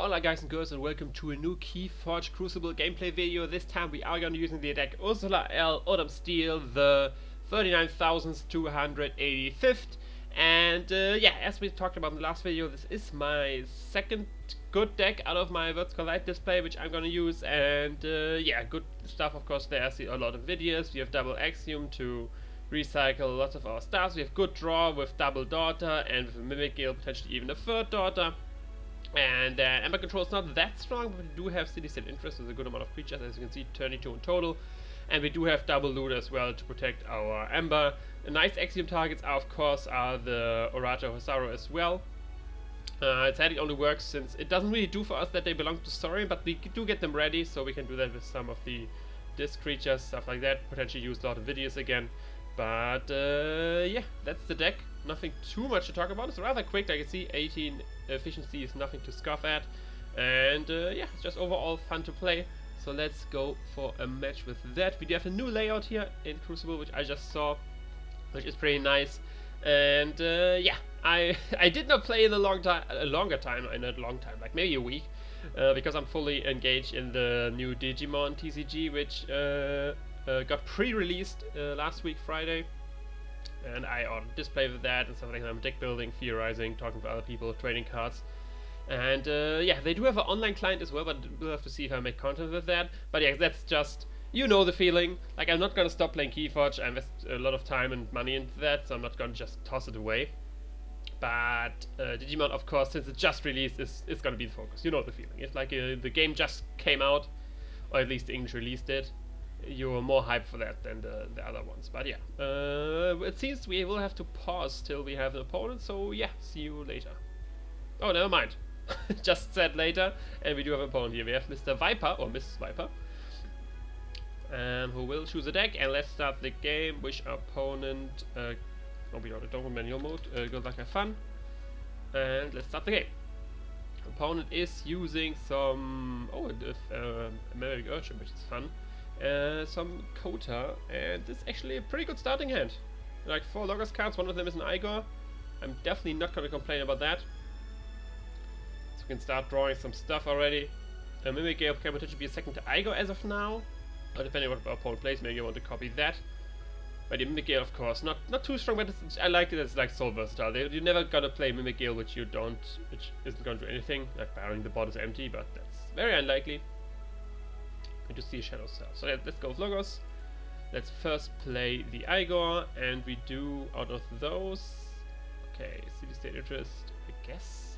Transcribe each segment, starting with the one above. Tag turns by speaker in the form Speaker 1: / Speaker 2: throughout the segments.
Speaker 1: Hola guys and girls, and welcome to a new Keyforge Crucible gameplay video. This time we are going to be using the deck Ursula L, Odemsteel, the 39,285th. And yeah, as we talked about in the last video, this is my second good deck out of my vertical light display, which I'm going to use. And yeah, good stuff, of course. There I see a lot of videos. We have double axiom to recycle lots of our stuff. We have good draw with double daughter, and with a Mimic Gale, potentially even a third daughter. And Aember control is not that strong, but we do have city-state interest with a good amount of creatures, as you can see, 22 in total. And we do have double loot as well to protect our Aember. The nice axiom targets are, of course, the Orator Hosaro as well. It sadly only works since it doesn't really do for us that they belong to Saurian, but we do get them ready, so we can do that with some of the disc creatures, stuff like that. Potentially use a lot of videos again. But yeah, that's the deck. Nothing too much to talk about. It's rather quick. Like you see, 18 efficiency is nothing to scoff at. And yeah, it's just overall fun to play. So let's go for a match with that. We do have a new layout here in Crucible, which I just saw, which is pretty nice. And yeah, I did not play in a longer time, like maybe a week, because I'm fully engaged in the new Digimon TCG, which got pre-released last week Friday, and I on display with that and stuff like that. I'm deck building, theorizing, talking to other people, trading cards, and yeah, they do have an online client as well, but we'll have to see if I make content with that. But yeah, that's just, you know the feeling. Like, I'm not gonna stop playing Keyforge. I invest a lot of time and money into that, so I'm not gonna just toss it away. But Digimon, of course, since it just released, is gonna be the focus. You know the feeling. It's like the game just came out, or at least the English release did. You're more hyped for that than the other ones. But yeah, it seems we will have to pause till we have an opponent, so yeah, see you later. Oh, never mind. Just said later, and we do have an opponent here. We have Mr. Viper, or Mrs. Viper, who will choose a deck, and let's start the game. Wish our opponent, oh, we don't have manual mode, good luck, have fun, and let's start the game. Opponent is using some, American Urchin, which is fun. Some Kota, and this is actually a pretty good starting hand. Like 4 Logos cards, one of them is an Igor. I'm definitely not going to complain about that. So we can start drawing some stuff already. Mimic Gale can potentially be a second to Igor as of now, or depending on what our opponent plays, maybe I want to copy that. But the Mimic Gale, of course, not too strong, but I like it as like so versatile. You're never gonna play Mimic Gale which isn't gonna do anything, like barring the board is empty, but that's very unlikely. To see a Shadow Self. So let's go with Logos. Let's first play the Igor, and we do out of those. Okay, City-State Interest, I guess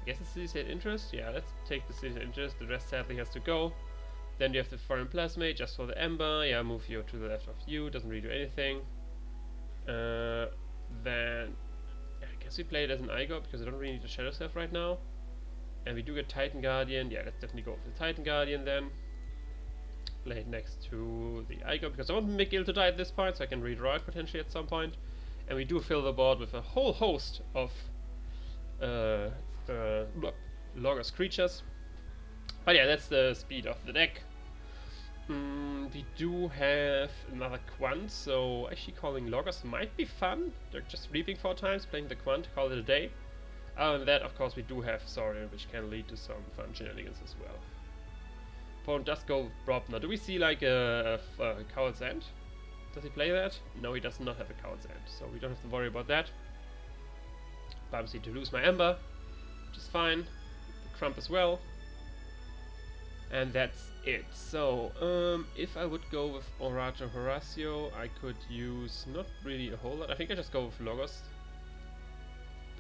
Speaker 1: it's City-State Interest. Yeah, let's take the City-State Interest. The rest sadly has to go. Then you have the Foreign Plasmate just for the Aember. Yeah, move you to the left of you. Doesn't really do anything. Then I guess we play it as an Igor because I don't really need a Shadow Self right now. And we do get Titan Guardian. Yeah, let's definitely go with the Titan Guardian then. Play it next to the Igor because I want Mimic Gale to die at this point, so I can redraw it potentially at some point. And we do fill the board with a whole host of Logos creatures. But yeah, that's the speed of the deck. We do have another Quant, so actually calling Logos might be fun. They're just reaping 4 times, playing the Quant, call it a day. Other than that, of course, we do have Saurian, which can lead to some fun shenanigans as well. Opponent does go with Brobner. Do we see like a Coward's End? Does he play that? No, he does not have a Coward's End, so we don't have to worry about that. But I'm to lose my Aember, which is fine. The Crump as well. And that's it. So, if I would go with Orator Horatio, I could use not really a whole lot. I think I just go with Logos.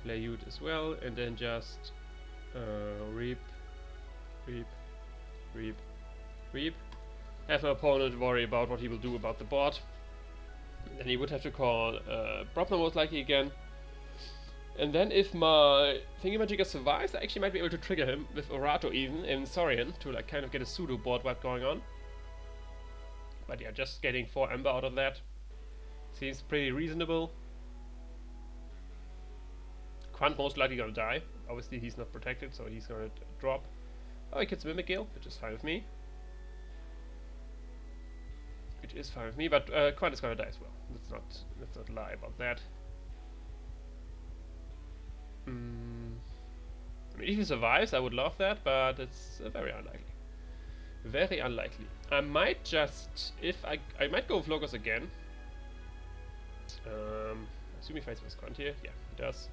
Speaker 1: Play Ute as well, and then just reap. Have my opponent worry about what he will do about the board. Then he would have to call Brobner most likely again. And then if my Thingamajigger survives, I actually might be able to trigger him with Orato even in Saurian to like kind of get a pseudo board wipe going on. But yeah, just getting 4 Aember out of that seems pretty reasonable. Quant most likely gonna die. Obviously he's not protected, so he's gonna drop. Oh, he gets Mimic Gale, which is fine with me. But Quant is gonna die as well. Let's not lie about that. I mean, if he survives, I would love that, but it's very unlikely. Very unlikely. I might just, if I might go with Logos again. I assume he fights with Frontier. Yeah, he does.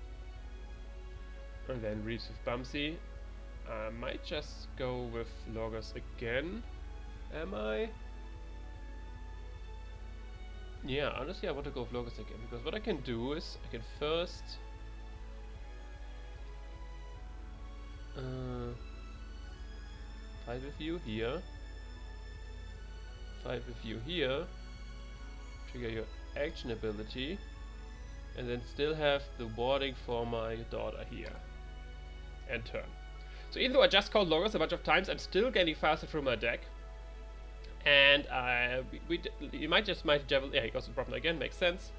Speaker 1: And then Reaps with Bumsy. I might just go with Logos again. Am I? Yeah, honestly I want to go with Logos again, because what I can do is, I can first fight with you here, fight with you here, trigger your action ability, and then still have the warding for my daughter here, and turn. So even though I just called Logos a bunch of times, I'm still getting faster through my deck. And you might Javelin. Yeah, he goes to Problem again, makes sense.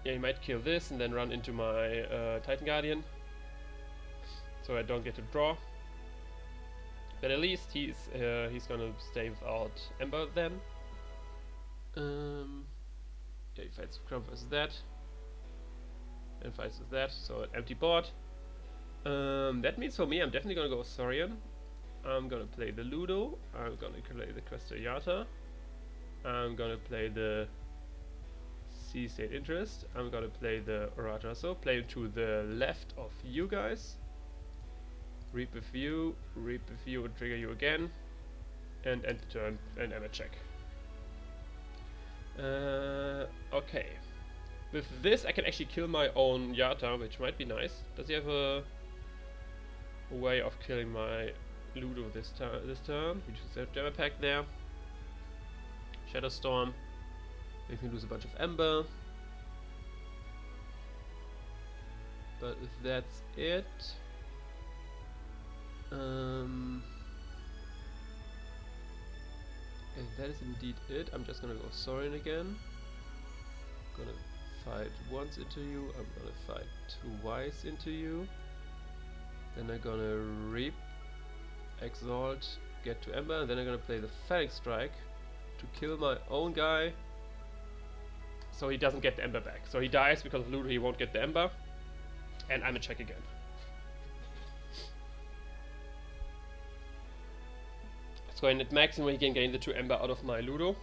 Speaker 1: Yeah, he might kill this and then run into my Titan Guardian, so I don't get to draw. But at least he's gonna stay without Aember then. Yeah, he fights Crump versus that, and fights with that, so an empty board. That means for me, I'm definitely gonna go with Saurian. I'm gonna play the Ludo, I'm gonna play the Questoriata, I'm gonna play the Sea State Interest, I'm gonna play the Rajaso, play to the left of you guys, Reap with you, and trigger you again, and end the turn, and Aember check. Okay. With this I can actually kill my own Yata, which might be nice. Does he have a way of killing my Ludo this turn? We just have Gemma Pack there. Shadow Storm. Make me lose a bunch of Aember. But if that's it, if that is indeed it, I'm just gonna go Saurian again. Gonna fight once into you. I'm gonna fight twice into you. Then I'm gonna Reap, Exalt, get to Aember, and then I'm gonna play the Phalanx Strike to kill my own guy, so he doesn't get the Aember back. So he dies because of Ludo, he won't get the Aember, and I'm a check again. Let's go in at maximum, he can gain the 2 Aember out of my Ludo.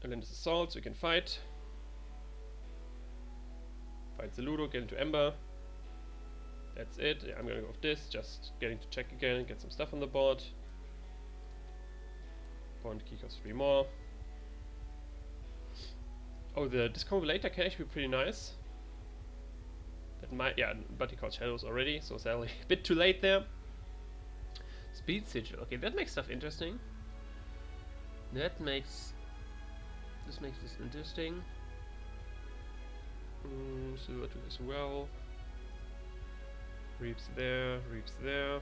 Speaker 1: And then this Assault, so you can fight. Fight the Ludo, get into Aember. That's it. Yeah, I'm gonna go with this, just getting to check again, get some stuff on the board. Bond key costs 3 more. Oh, the Discombulator can actually be pretty nice. That might, yeah, but he called Shadows already, so sadly a bit too late there. Speed Sigil, okay, that makes stuff interesting. This makes this interesting. Silver 2 as well. Reaps there, Reaps there.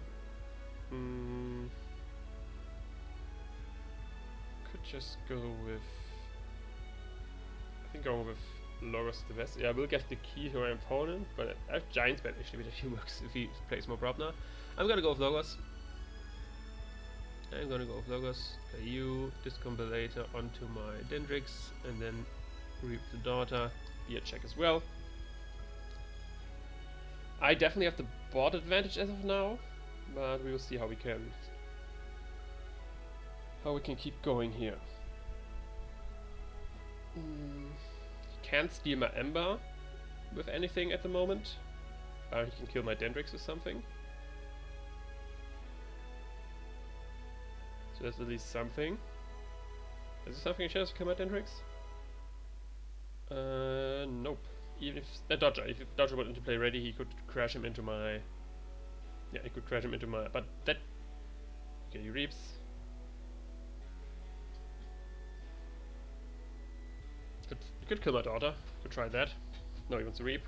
Speaker 1: Could just go with, I think go with Logos the best. Yeah, I will get the key to my opponent, but I have Giant Spell actually, which actually works if he plays more Brobna. I'm gonna go with Logos. I'm gonna go with Logos, play you, Discombulator onto my Dendrix, and then Reap the Daughter, be a check as well. I definitely have the board advantage as of now, but we will see how we can keep going here. He can't steal my Aember with anything at the moment. He can kill my Dendrix with something. So that's at least something. Is there something in Shadows to kill my Dendrix? Nope. Even if Dodger, if Dodger went into play ready, he could crash him into my. Yeah, he could crash him into my. But that. Okay, he Reaps. Could kill my daughter. Could try that. No, he wants to Reap.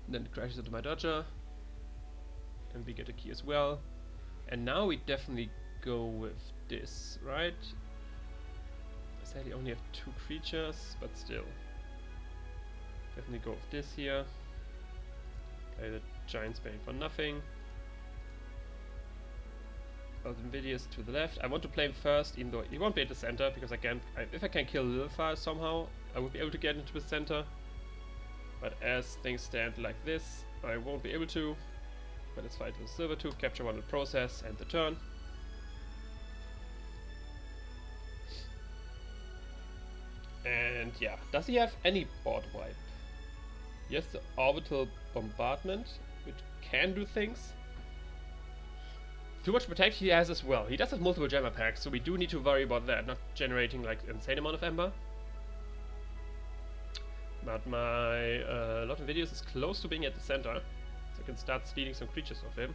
Speaker 1: Then it crashes into my Dodger. And we get a key as well. And now we definitely go with this, right? I sadly only have 2 creatures, but still. Definitely go with this here. Play the Giant Spane for nothing. Invidious to the left. I want to play him first, even though he won't be at the center, because if I can kill Lilfar somehow, I would be able to get into the center. But as things stand like this, I won't be able to. But let's fight with Silver Tooth, capture one with process, end the turn. And yeah, does he have any board wipe? Yes, the orbital bombardment, which can do things. Too much protect he has as well. He does have multiple jammer packs, so we do need to worry about that, not generating like insane amount of Aember. But my lot of videos is close to being at the center, so I can start stealing some creatures of him.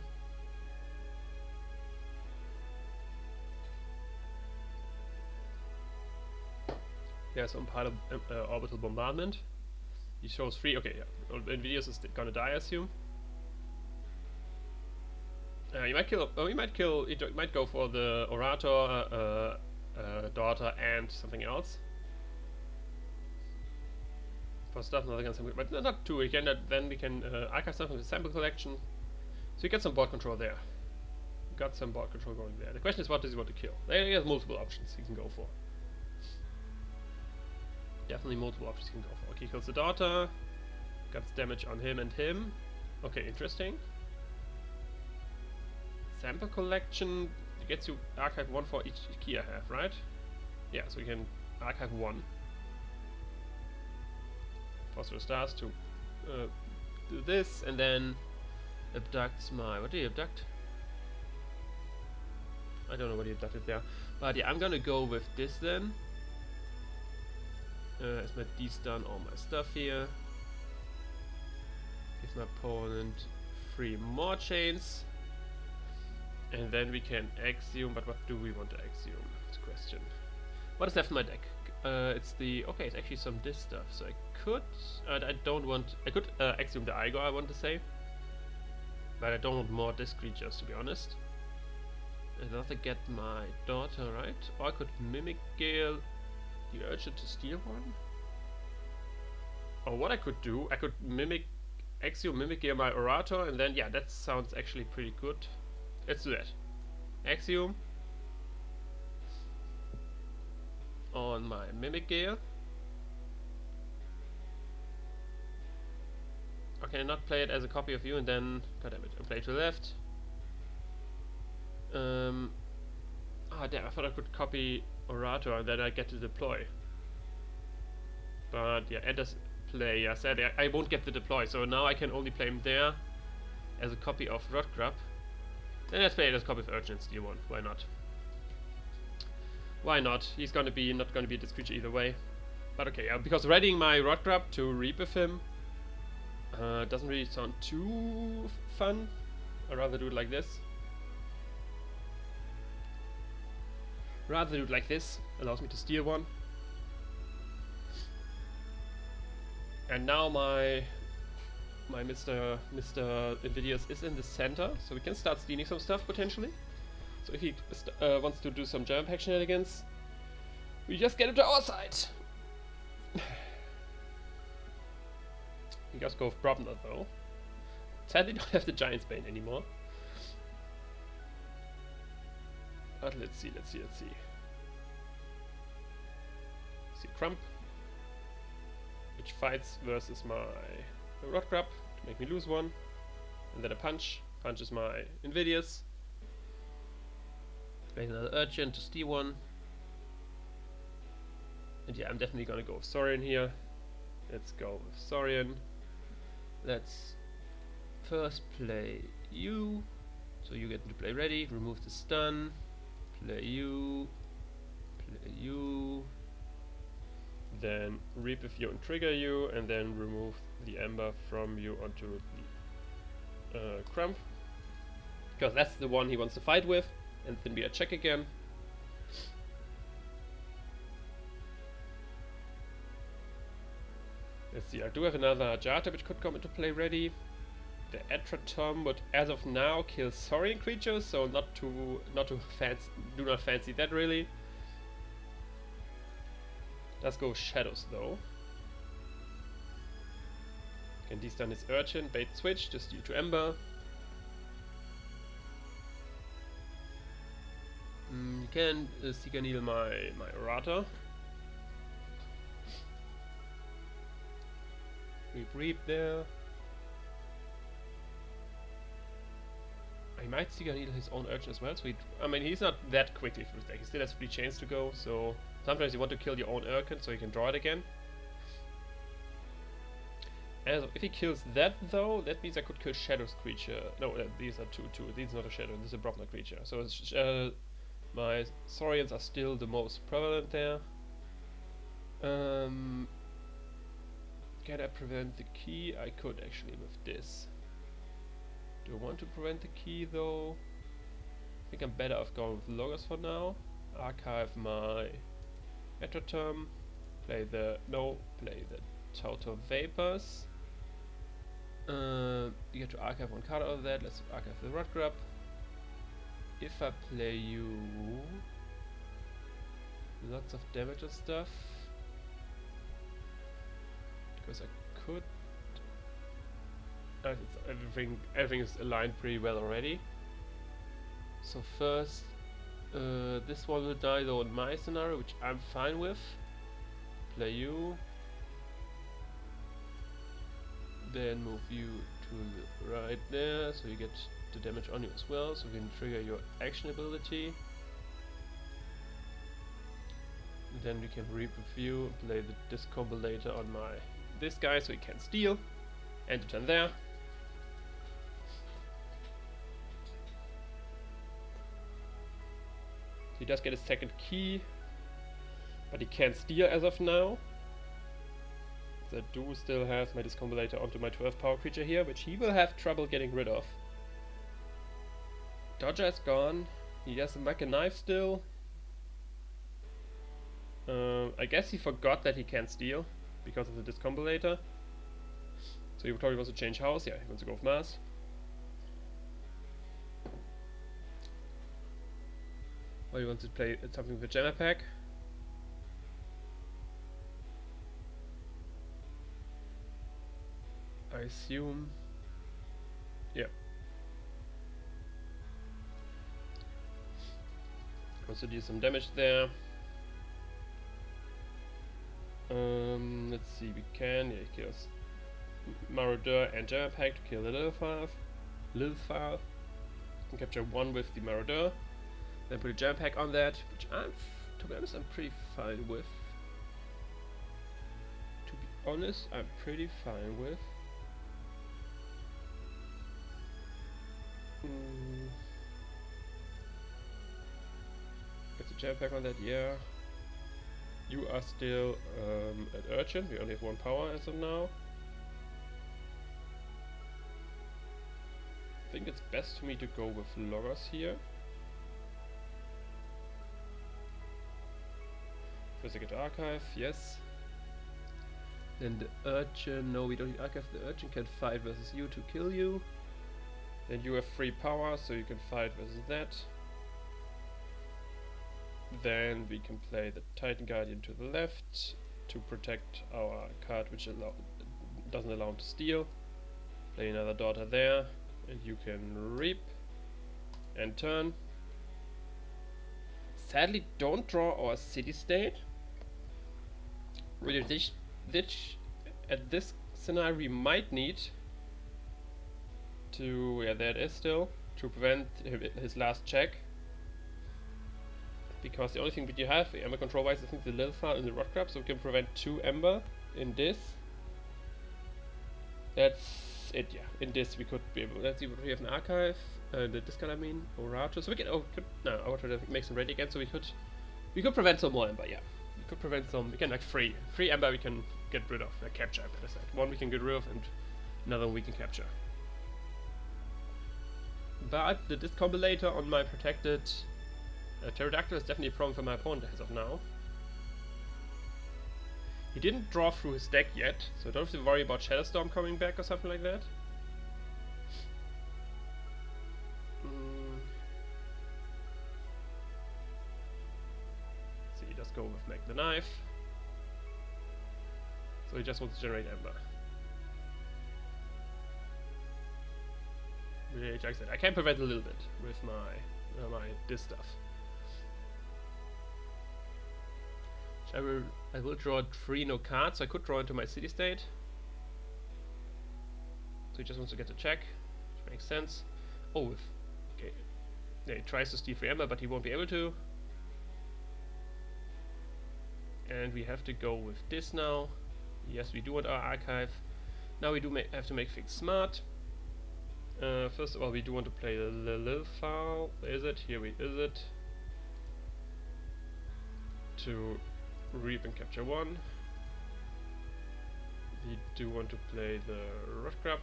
Speaker 1: Yeah, some part of orbital bombardment. He shows 3. Okay, yeah. Invidious is gonna die, I assume. You might kill. Oh, you might kill. You might go for the Orator, Daughter, and something else. For stuff, not against him, but not two. Again, then we can archive stuff in the sample collection. So you get some board control there. Got some board control going there. The question is, what does he want to kill? He has multiple options he can go for. Definitely multiple options he can go for. Okay, kills the Daughter. Got damage on him and him. Okay, interesting. Sample collection gets you archive 1 for each key I have, right? Yeah, so you can archive 1. Phosphorus stars to do this, and then abducts my... What did he abduct? I don't know what he abducted there. But yeah, I'm gonna go with this then. As my de-stun all my stuff here. Give my opponent 3 more chains. And then we can axiom, but what do we want to axiom? That's a question. What is left in my deck? It's the... Okay, it's actually some this stuff, so I could... I don't want... I could axiom the Igor, I want to say. But I don't want more disc creatures, to be honest. I'd rather get my Daughter, right? Or I could Mimic Gale the Urchin to steal one? Or what I could do, I could Mimic... Axiom Mimic Gale my Orator, and then... Yeah, that sounds actually pretty good. Let's do that. Axiom on my Mimic Gale. Or can I not play it as a copy of you and then... Goddammit, I play to the left. Ah, damn, I thought I could copy Orator and then I get to deploy. But yeah, enters play. Yeah, sadly, I won't get the deploy, so now I can only play him there as a copy of Rodgrub. Then let's play it as a copy of Urchin and steal one. Why not? Why not? He's gonna be not gonna be this creature either way. But okay, because readying my Rodgrub to reap with him doesn't really sound too fun. I'd rather do it like this. Rather do it like this. Allows me to steal one. And now my Mr. Invidious is in the center, so we can start stealing some stuff potentially. So if he wants to do some jam pack shenanigans, we just get him to our side. He just go with Brobner though. Sadly, don't have the Giant's Bane anymore. But let's see. See Crump, which fights versus my Rodgrub to make me lose one, and then a punch. Punches my Invidious. Make another Urchin to steal one. And yeah, I'm definitely gonna go with Saurian here. Let's go with Saurian. Let's first play you, so you get to play ready. Remove the stun. Play you. Play you. Then reap with you and trigger you, and then remove the Aember from you onto the Crump, because that's the one he wants to fight with, and then we check again. Let's see, I do have another Jata which could come into play ready. The Etratom would, as of now, kill Saurian creatures, so not too fancy. Do not fancy that really. Let's go Shadows though. Can de-stun his Urchin, bait switch, just due to Aember. You can Seeker Needle my Orator. Reap there. He might Seeker Needle his own Urchin as well, so I mean, he's not that quickly through his deck. He still has 3 chains to go, so sometimes you want to kill your own Urchin so you can draw it again. And if he kills that though, that means I could kill Shadow's creature. No, these are 2/2. This is not a Shadow, this is a Brobner creature. So it's, my Saurians are still the most prevalent there. Can I prevent the key? I could actually with this. Do I want to prevent the key though? I think I'm better off going with Logos for now. Archive my Eterterm. Play the Total Vapors. You get to archive one card out of that. Let's archive the Rod Grub. If I play you, lots of damage and stuff. Because I could. Everything is aligned pretty well already. So first, this one will die though in my scenario, which I'm fine with. Play you. Then move you to the right there, so you get the damage on you as well, so you can trigger your action ability. Then we can reap with you, play the Discombulator on this guy so he can steal. End the turn there. He does get a second key, but he can't steal as of now. I do still have my Discombulator onto my 12 power creature here, which he will have trouble getting rid of. Dodger is gone. He has a Mech and Knife still. I guess he forgot that he can't steal because of the Discombulator. So he probably wants to change house. Yeah, he wants to go with Mars. Or he wants to play something with a Gemma Pack. I assume. Yeah. Wants to do some damage there. Let's see, we can. Yeah, he kills Marauder and Gemma Pack to kill the Lilfar. Can capture 1 with the Marauder. Then put a Gemma Pack on that, which to be honest, I'm pretty fine with. To be honest, I'm pretty fine with. Gets a Gemma Pack on that, yeah. You are still at Urchin, we only have 1 power as of now. I think it's best for me to go with Logos here. First I get to archive, yes. Then the Urchin, no, we don't need archive. The Urchin can fight versus you to kill you. Then you have 3 power, so you can fight versus that. Then we can play the Titan Guardian to the left to protect our card, which doesn't allow him to steal. Play another Daughter there, and you can reap and turn. Sadly, don't draw our city state. Really, at this scenario, we might need to, yeah, there it is still, to prevent his last check. Because the only thing that you have, Aember control wise, I think the Lilfar and the Rod Grub, so we can prevent 2 Aember in this. That's it, yeah. In this we could be able, let's see what we have in archive. This card I mean, Orator. So we can, Orator makes him ready again, so we could prevent some more Aember, yeah. We could prevent some, we can like 3 Aember we can get rid of, capture, I better say. 1 we can get rid of and another one we can capture. But the Discombulator on my protected Pterodactyl is definitely a problem for my opponent as of now. He didn't draw through his deck yet, so I don't have to worry about Shadowstorm coming back or something like that. So he does go with Make the Knife. So he just wants to generate Aember. Like I said, I can prevent a little bit with my this stuff. I will draw 3 no cards, so I could draw into my city state. he just wants to get the check, which makes sense. Oh, okay. Yeah, he tries to steal free Aember, but he won't be able to. And we have to go with this now. Yes, we do want our archive. Now we do have to make things smart. First of all, we do want to play the little file. Where is it? Here is it. To reap and capture 1. We do want to play the Rod Grub.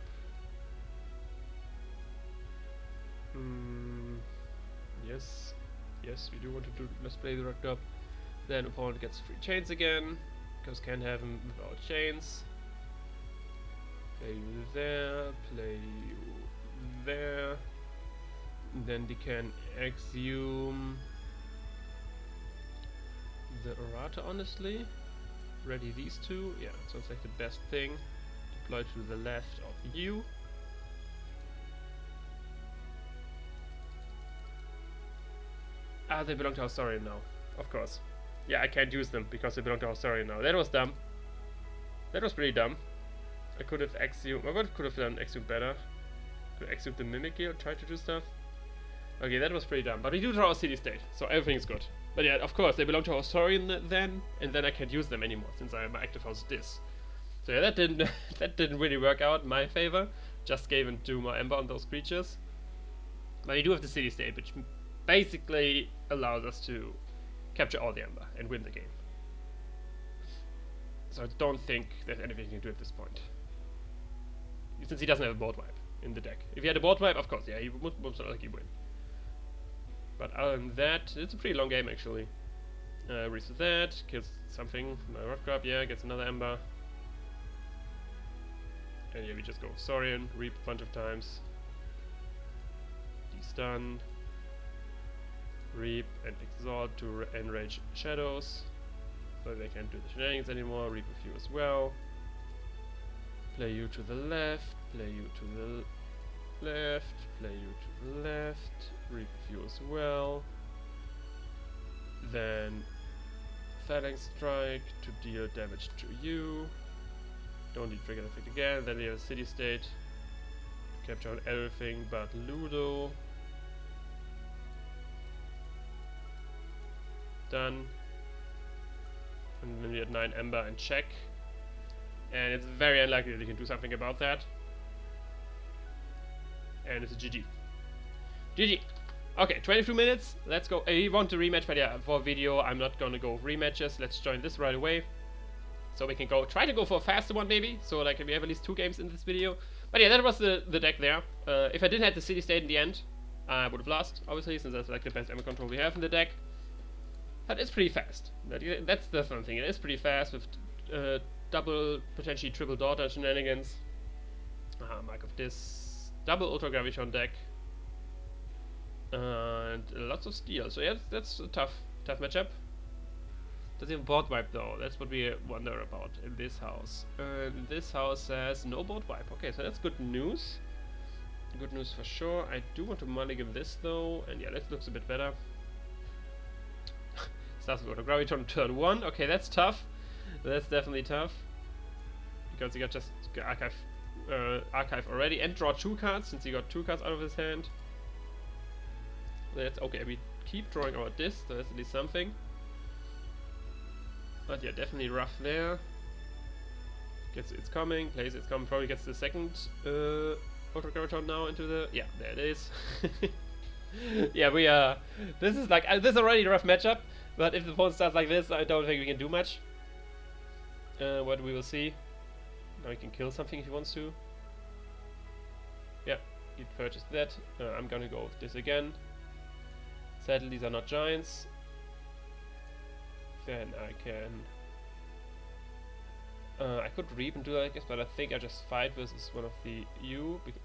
Speaker 1: Yes, we do want to do. Let's play the Rod Grub. Then opponent gets 3 chains again, because can't have him without chains. Play you there, play you there. And then they can exhume the errata, honestly. Ready these 2. Yeah, sounds like the best thing. Deploy to the left of you. Ah, they belong to our Saurian now. Of course. Yeah, I can't use them because they belong to our Saurian now. That was dumb. That was pretty dumb. I could have exhumed. I could have done exhume better. Could exhume the mimic here, try to do stuff. Okay, that was pretty dumb. But we do draw a city state, so everything's good. But yeah, of course, they belong to our Saurian then, and then I can't use them anymore since my active house is this. So yeah, that didn't that didn't really work out in my favor. Just gave him 2 more Aember on those creatures. But we do have the city state, which basically allows us to capture all the Aember and win the game. So I don't think there's anything he can do at this point. Since he doesn't have a board wipe in the deck. If he had a board wipe, of course, yeah, he would most likely win. But other than that, it's a pretty long game actually. Reset that, kills something, my Rod Grub, yeah, gets another Aember. And yeah, we just go Saurian, reap a bunch of times. Stun. Reap and exalt to enrage shadows. So they can't do the shenanigans anymore. Reap a few as well. Play you to the left, play you to the left, play you to the left, reap a few as well. Then Phalanx Strike to deal damage to you. Don't need trigger effect again. Then we have a city state. Capture on everything but Ludo. Done. And then we had 9 Aember and check. And it's very unlikely that you can do something about that. And it's a GG. GG. Okay, 22 minutes. Let's go. You want to rematch, but yeah, for video, I'm not gonna go rematches. Let's join this right away. So we can try to go for a faster one maybe. So like we have at least 2 games in this video. But yeah, that was the deck there. If I didn't have the city state in the end, I would have lost, obviously, since that's like the best Aember control we have in the deck. But it's pretty fast. That's the fun thing. It is pretty fast with double, potentially triple daughter shenanigans. Mark of this. Double Ultra Graviton deck. And lots of steel. So yeah, that's a tough matchup. Does he have a board wipe though? That's what we wonder about in this house. And this house says no board wipe. Okay, so that's good news. Good news for sure. I do want to mulligan this though. And yeah, that looks a bit better. Starts with Ultra Graviton turn 1. Okay, that's tough. That's definitely tough. Because he got just archive already and draw 2 cards since he got 2 cards out of his hand. That's okay. We keep drawing our disc, so that's at least something. But yeah, definitely rough there. Gets it's coming, plays it's coming, probably gets the second Ultra Graviton now into the there it is. Yeah, we this is like this is already a rough matchup, but if the opponent starts like this, I don't think we can do much. What we will see. Now he can kill something if he wants to. Yeah, he purchased that. I'm gonna go with this again. Sadly, these are not giants. Then I can... I could reap and do that, I guess, but I think I just fight versus one of the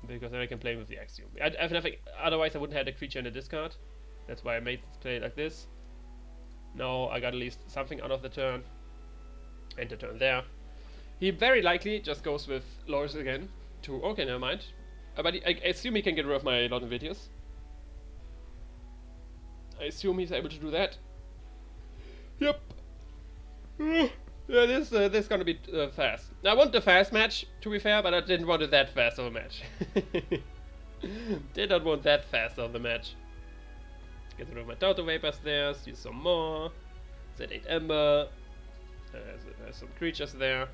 Speaker 1: because then I can play with the Axiom. I have nothing, otherwise I wouldn't have the creature in the discard. That's why I made this play like this. Now I got at least something out of the turn. And the turn there. He very likely just goes with Loris again to... Okay, never mind. But I assume he can get rid of my Lord Invidius. I assume he's able to do that. Yep. Yeah, this is gonna be fast. I want the fast match, to be fair, but I didn't want it that fast of a match. Did not want that fast of the match. Get rid of my Daughter Vapors there, steal some more. Z8 Aember. There's some creatures there.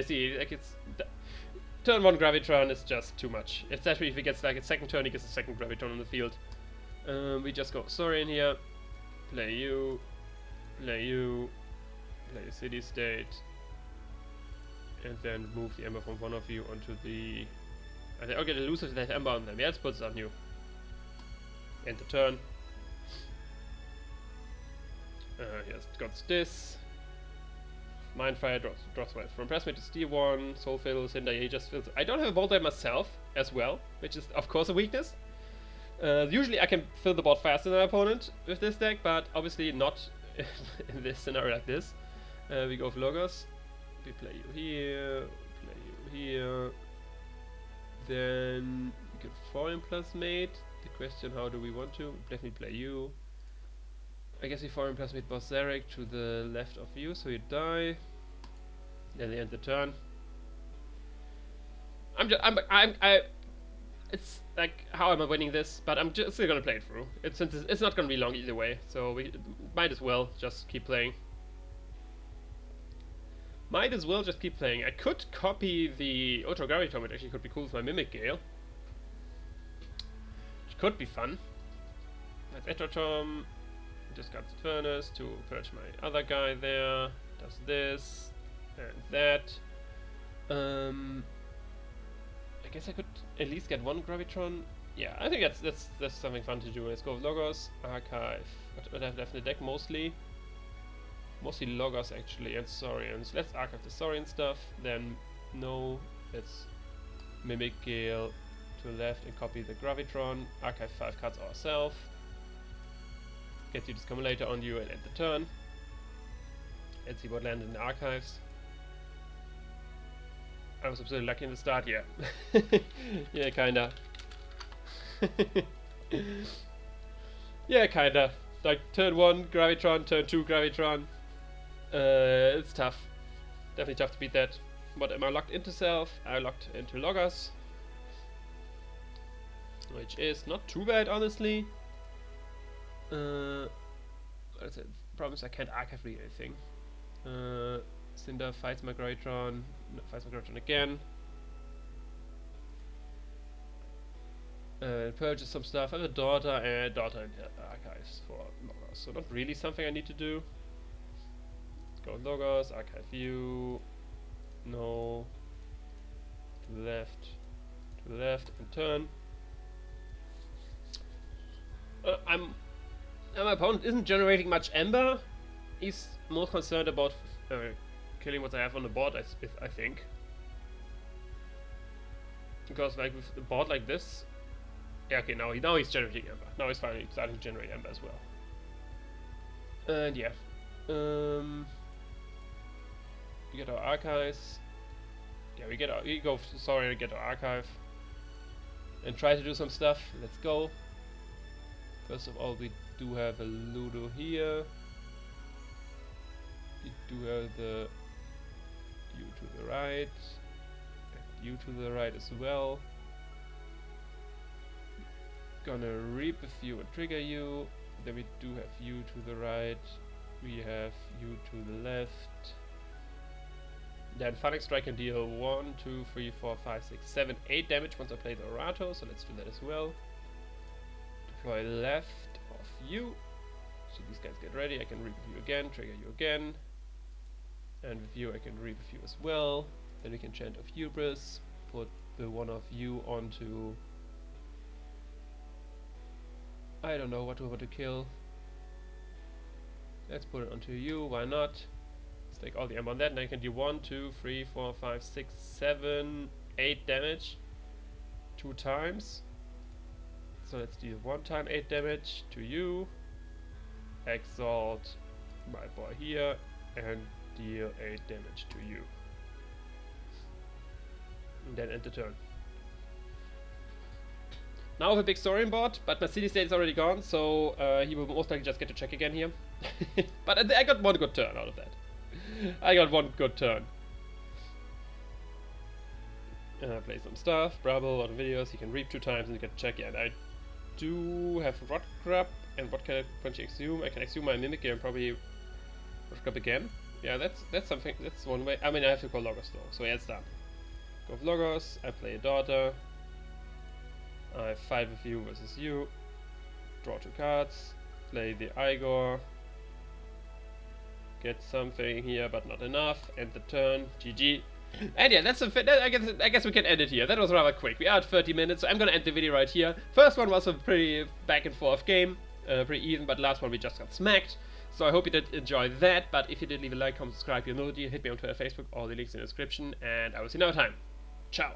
Speaker 1: See, like it's... Turn 1 Gravitron is just too much. Especially if he gets like a second turn, he gets a second Gravitron on the field. We just go Saurian here. Play you. Play you. Play a City State. And then move the Aember from one of you onto the... I think, okay, the losers that Aember on them. Yeah, let's put it on you. End the turn. Here's got this. Mindfire drops my from Pressmate to Steel 1, Soul Fill, Cinder, he just fills. I don't have a board there myself as well, which is of course a weakness. Usually I can fill the board faster than my opponent with this deck, but obviously not in this scenario like this. We go for Logos. We play you here, play you here. Then we get Foreign Plasmate. The question, how do we want to? Definitely play you. I guess we Foreign Plasmate Boss Zarek to the left of you, so you die. Then they end the turn. It's like, how am I winning this? But I'm just still gonna play it through. Since it's not gonna be long either way, so we might as well just keep playing. Might as well just keep playing. I could copy the Ultra Graviton, which actually could be cool with my Mimic Gale. Which could be fun. That's Etrotom. Just got Furnace to purge my other guy there. Does this and that. I guess I could at least get one Gravitron. Yeah, I think that's something fun to do. Let's go with Logos, Archive. What I have left in the deck mostly Logos actually and Saurians. Let's archive the Saurian stuff. Then no, let's Mimic Gale to the left and copy the Gravitron. Archive 5 cards ourselves. Get you this accumulator on you and end the turn. Let's see what landed in the archives. I was absolutely lucky in the start, yeah. Yeah, kinda. Yeah, kinda. Like turn 1 Gravitron, turn 2 Gravitron. It's tough. Definitely tough to beat that. But am I locked into self? I locked into Logos. Which is not too bad, honestly. That's it. Problem is I can't archive really anything. Cinder fights my Gravitron, fights my Gravitron again. Purges some stuff. I have a daughter and daughter in the archives for Logos. So not really something I need to do. Let's go with Logos, archive view. No. To the left, and turn. My opponent isn't generating much Aember. He's more concerned about killing what I have on the board, I think. Because like with a board like this... Yeah, okay, now he's generating Aember. Now he's finally starting to generate Aember as well. And yeah. We get our archives. Yeah, we go sorry to get our archive. And try to do some stuff. Let's go. First of all, we do have a Ludo here. We do have the you to the right, and you to the right as well. Gonna reap a few and trigger you. Then we do have you to the right. We have you to the left. Then Phoenix Strike can deal 1, 2, 3, 4, 5, 6, 7, 8 damage once I play the Orato, so let's do that as well. Deploy left of you. So these guys get ready. I can reap with you again, trigger you again. And with you I can reap with you as well. Then we can chant of Hubris, put the one of you onto... I don't know what we want to kill. Let's put it onto you, why not? Let's take all the Aember on that, and I can do 1, 2, 3, 4, 5, 6, 7, 8 damage. 2 times. So let's deal 1 time 8 damage to you. Exalt my boy here, and deal 8 damage to you. And then end the turn. Now I have a big Saurian board, but my city state is already gone, so he will most likely just get to check again here. But I got one good turn out of that. I got one good turn. Play some stuff, Brabble, a lot of videos. You can reap 2 times and you can check. Yeah, and I do have Rot Grub, and what can I potentially exhume? I can exhume my Mimic here and probably Rot Grub again. Yeah, that's something. That's one way. I mean, I have to call Logos though, so yeah, it's done. Go with Logos. I play a Daughter. I have 5 of you versus you. Draw 2 cards. Play the Igor. Get something here, but not enough. End the turn. GG. And yeah, that's I guess we can end it here. That was rather quick. We are at 30 minutes, so I'm gonna end the video right here. First one was a pretty back and forth game, pretty even, but last one we just got smacked. So I hope you did enjoy that. But if you did, leave a like, comment, subscribe, you know the deal. Hit me on Twitter, Facebook, all the links in the description, and I will see you another time. Ciao.